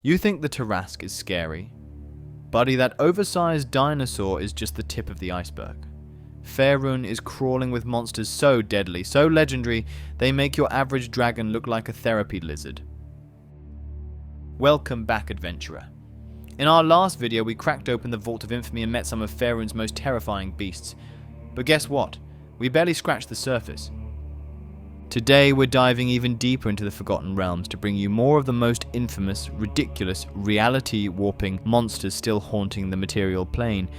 You think the Tarrasque is scary? Buddy, that oversized dinosaur is just the tip of the iceberg. Faerûn is crawling with monsters so deadly, so legendary, they make your average dragon look like a therapy lizard. Welcome back, adventurer. In our last video, we cracked open the Vault of Infamy and met some of Faerûn's most terrifying beasts. But guess what? We barely scratched the surface. Today, we're diving even deeper into the Forgotten Realms to bring you more of the most infamous, ridiculous, reality-warping monsters still haunting the material plane,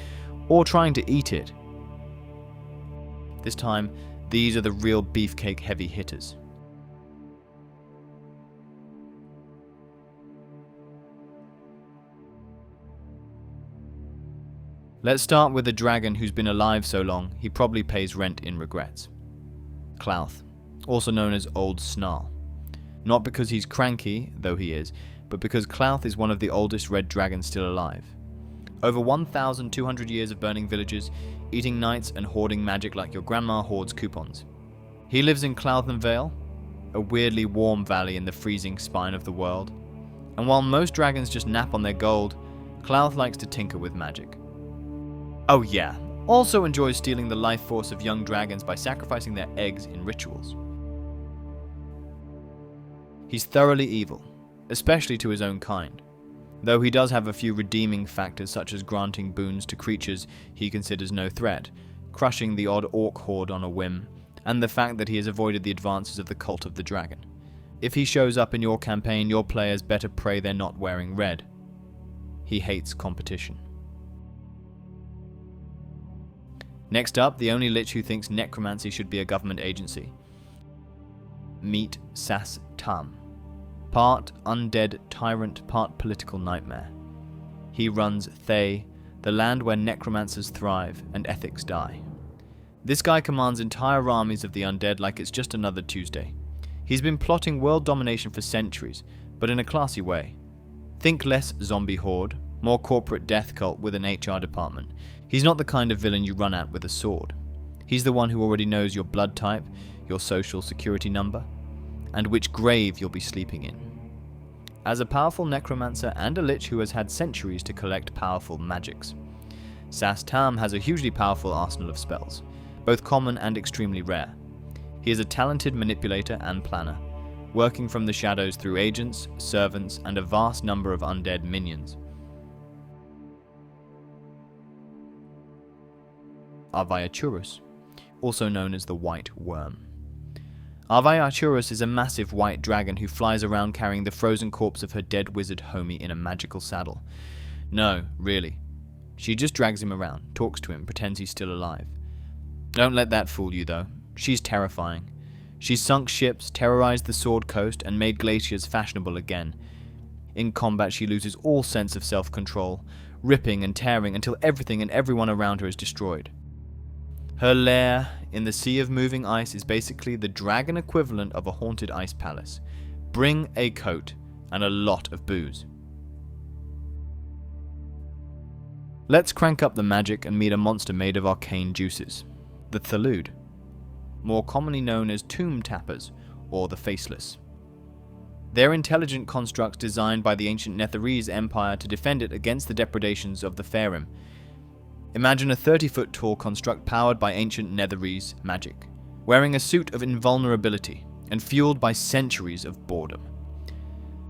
or trying to eat it. This time, these are the real beefcake heavy hitters. Let's start with a dragon who's been alive so long, he probably pays rent in regrets. Klauth, also known as Old Snarl. Not because he's cranky, though he is, but because Klauth is one of the oldest red dragons still alive. Over 1,200 years of burning villages, eating knights and hoarding magic like your grandma hoards coupons. He lives in Klauth Vale, a weirdly warm valley in the freezing spine of the world. And while most dragons just nap on their gold, Klauth likes to tinker with magic. Oh yeah, also enjoys stealing the life force of young dragons by sacrificing their eggs in rituals. He's thoroughly evil, especially to his own kind, though he does have a few redeeming factors such as granting boons to creatures he considers no threat, crushing the odd orc horde on a whim, and the fact that he has avoided the advances of the Cult of the Dragon. If he shows up in your campaign, your players better pray they're not wearing red. He hates competition. Next up, the only lich who thinks necromancy should be a government agency. Meet Szaas Tam. Part undead tyrant, part political nightmare. He runs Thay, the land where necromancers thrive and ethics die. This guy commands entire armies of the undead like it's just another Tuesday. He's been plotting world domination for centuries, but in a classy way. Think less zombie horde, more corporate death cult with an HR department. He's not the kind of villain you run at with a sword. He's the one who already knows your blood type, your social security number, and which grave you'll be sleeping in. As a powerful necromancer and a lich who has had centuries to collect powerful magics, Szaas Tam has a hugely powerful arsenal of spells, both common and extremely rare. He is a talented manipulator and planner, working from the shadows through agents, servants, and a vast number of undead minions. Arveiaturace, also known as the White Worm. Arveiaturace is a massive white dragon who flies around carrying the frozen corpse of her dead wizard homie in a magical saddle. No, really. She just drags him around, talks to him, pretends he's still alive. Don't let that fool you though. She's terrifying. She's sunk ships, terrorized the Sword Coast, and made glaciers fashionable again. In combat she loses all sense of self-control, ripping and tearing until everything and everyone around her is destroyed. Her lair in the sea of moving ice is basically the dragon equivalent of a haunted ice palace. Bring a coat and a lot of booze. Let's crank up the magic and meet a monster made of arcane juices. The Thaalud, more commonly known as tomb tappers or the Faceless. They're intelligent constructs designed by the ancient Netherese Empire to defend it against the depredations of the Faerûn. Imagine a 30-foot tall construct powered by ancient Netherese magic, wearing a suit of invulnerability and fueled by centuries of boredom.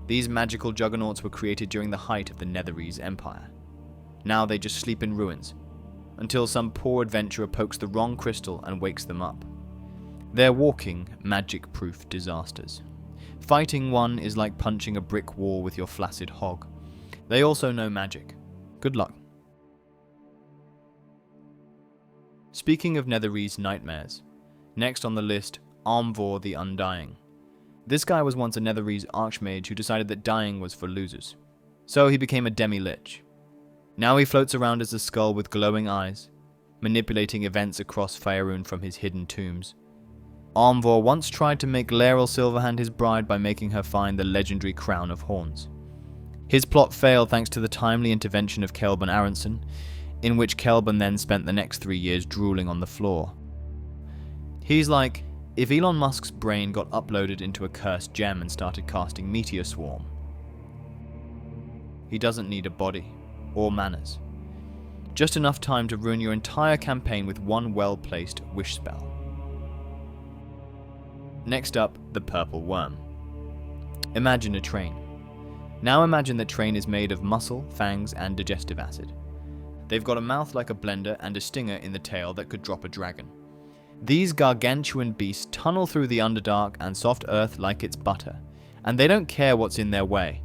These magical juggernauts were created during the height of the Netherese Empire. Now they just sleep in ruins, until some poor adventurer pokes the wrong crystal and wakes them up. They're walking, magic-proof disasters. Fighting one is like punching a brick wall with your flaccid hog. They also know magic. Good luck. Speaking of Netherese nightmares, next on the list, Aumvor the Undying. This guy was once a Netherese archmage who decided that dying was for losers. So he became a demi-lich. Now he floats around as a skull with glowing eyes, manipulating events across Faerûn from his hidden tombs. Aumvor once tried to make Laeral Silverhand his bride by making her find the legendary Crown of Horns. His plot failed thanks to the timely intervention of Kelban Aronson, in which Kelban then spent the next 3 years drooling on the floor. He's like if Elon Musk's brain got uploaded into a cursed gem and started casting Meteor Swarm. he doesn't need a body, or manners. Just enough time to ruin your entire campaign with one well-placed wish spell. Next up, the Purple Worm. Imagine a train. Now imagine that train is made of muscle, fangs, and digestive acid. They've got a mouth like a blender and a stinger in the tail that could drop a dragon. These gargantuan beasts tunnel through the Underdark and soft earth like it's butter, and they don't care what's in their way.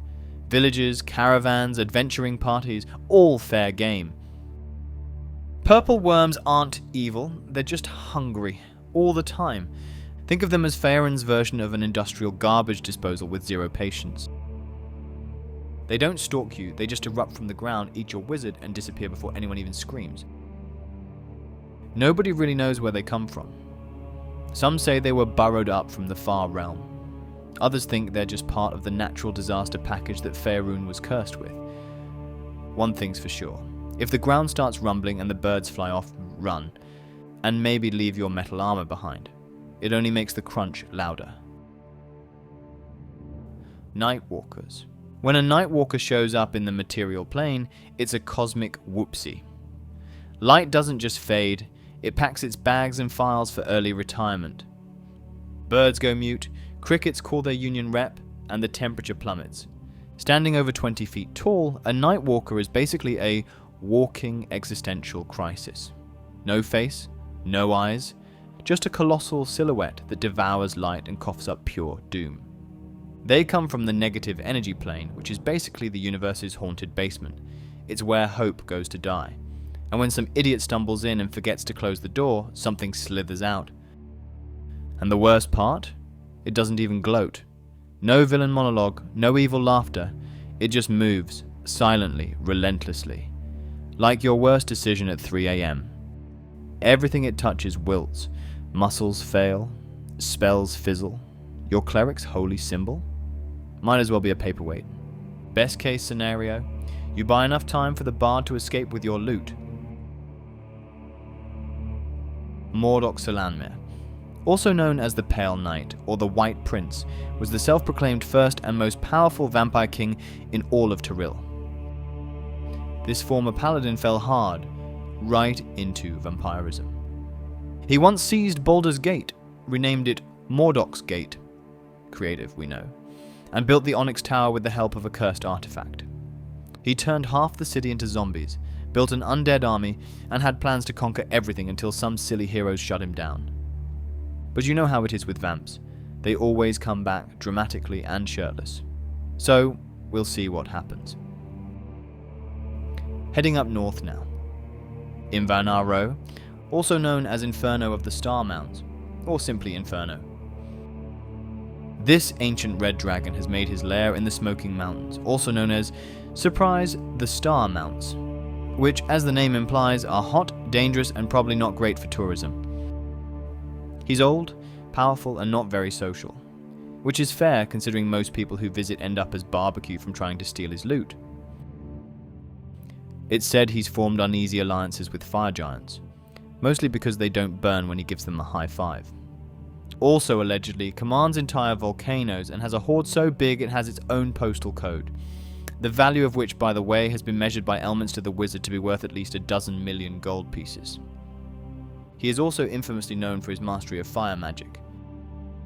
Villages, caravans, adventuring parties, all fair game. Purple worms aren't evil, they're just hungry, all the time. Think of them as Faerûn's version of an industrial garbage disposal with zero patience. They don't stalk you, they just erupt from the ground, eat your wizard, and disappear before anyone even screams. Nobody really knows where they come from. Some say they were burrowed up from the far realm. Others think they're just part of the natural disaster package that Faerûn was cursed with. One thing's for sure. If the ground starts rumbling and the birds fly off, run. And maybe leave your metal armor behind. It only makes the crunch louder. Nightwalkers. When a Nightwalker shows up in the material plane, it's a cosmic whoopsie. Light doesn't just fade, it packs its bags and files for early retirement. Birds go mute, crickets call their union rep, and the temperature plummets. Standing over 20 feet tall, a Nightwalker is basically a walking existential crisis. No face, no eyes, just a colossal silhouette that devours light and coughs up pure doom. They come from the negative energy plane, which is basically the universe's haunted basement. It's where hope goes to die. And when some idiot stumbles in and forgets to close the door, something slithers out. And the worst part? It doesn't even gloat. No villain monologue, no evil laughter. It just moves, silently, relentlessly. Like your worst decision at 3 a.m. Everything it touches wilts. Muscles fail. Spells fizzle. Your cleric's holy symbol? Might as well be a paperweight. Best case scenario, you buy enough time for the bard to escape with your loot. Mordoc SeLanmere, also known as the Pale Knight or the White Prince, was the self-proclaimed first and most powerful vampire king in all of Tyril. This former paladin fell hard, right into vampirism. He once seized Baldur's Gate, renamed it Mordoc's Gate, creative we know, and built the Onyx Tower with the help of a cursed artifact. He turned half the city into zombies, built an undead army, and had plans to conquer everything until some silly heroes shut him down. But you know how it is with vamps. They always come back dramatically and shirtless. So, we'll see what happens. Heading up north now. Inferno, also known as Inferno of the Star Mounds, or simply Inferno. This ancient red dragon has made his lair in the Smoking Mountains, also known as, surprise, the Star Mounts, which, as the name implies, are hot, dangerous, and probably not great for tourism. He's old, powerful, and not very social, which is fair considering most people who visit end up as barbecue from trying to steal his loot. It's said he's formed uneasy alliances with fire giants, mostly because they don't burn when he gives them a high five. Also allegedly commands entire volcanoes and has a horde so big it has its own postal code, the value of which, by the way, has been measured by elements to the wizard to be worth at least 12 million gold pieces. He is also infamously known for his mastery of fire magic,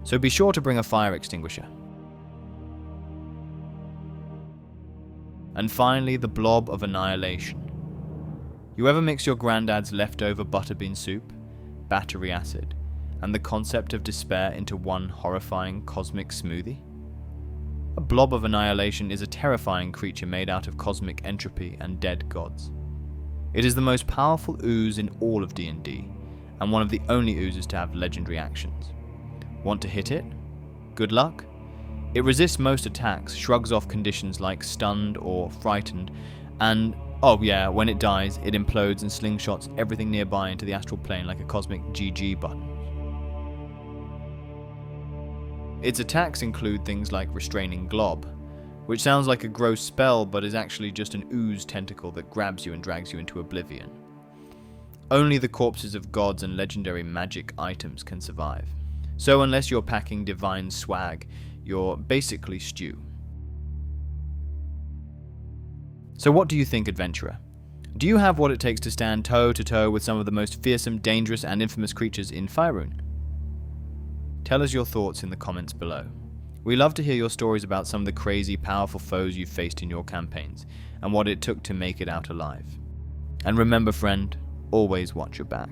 so be sure to bring a fire extinguisher. And finally, the Blob of Annihilation. You ever mix your granddad's leftover butterbean soup, battery acid, and the concept of despair into one horrifying cosmic smoothie? A Blob of Annihilation is a terrifying creature made out of cosmic entropy and dead gods. It is the most powerful ooze in all of D&D, and one of the only oozes to have legendary actions. Want to hit it? Good luck. It resists most attacks, shrugs off conditions like stunned or frightened, and, oh yeah, when it dies, it implodes and slingshots everything nearby into the astral plane like a cosmic GG button. Its attacks include things like Restraining Glob, which sounds like a gross spell but is actually just an ooze tentacle that grabs you and drags you into oblivion. Only the corpses of gods and legendary magic items can survive. So unless you're packing divine swag, you're basically stew. So what do you think, adventurer? Do you have what it takes to stand toe-to-toe with some of the most fearsome, dangerous, and infamous creatures in Faerûn? Tell us your thoughts in the comments below. We love to hear your stories about some of the crazy, powerful foes you've faced in your campaigns, and what it took to make it out alive. And remember, friend, always watch your back.